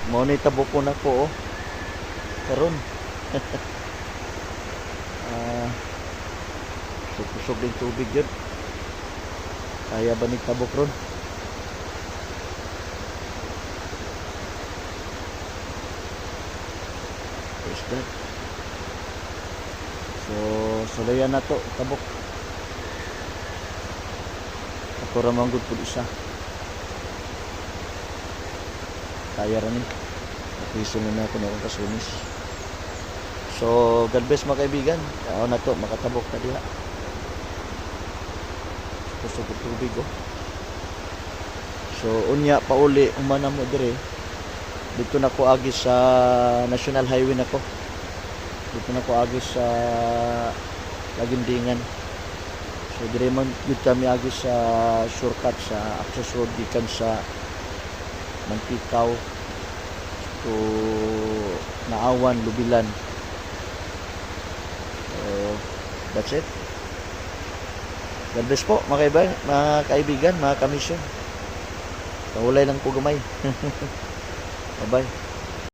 Mo ni tabok ko na ko, oh. Karon. Ah, kusog din tubig yun. Kaya ba ni tabok ron? There's that. So, sulayan na to, tabok. Ako ramanggod po isa. Kaya rin. Napiso na ako na akong kasunis. So, God bless mga kaibigan. Ako na to, makatabok na diha. Kusog ng tubig, oh. So, unya, pauli, umana mo dire. Dito na ko agi sa National Highway na ko. Dito na ko agi sa Lagindingan. So, dire man dito kami agi sa shortcut sa access road gikan sa Mantikaw to Naawan, Lubilan. So, that's it. God bless po mga kaibigan, mga kamisyon. Pahulay lang po gamay. Bye-bye.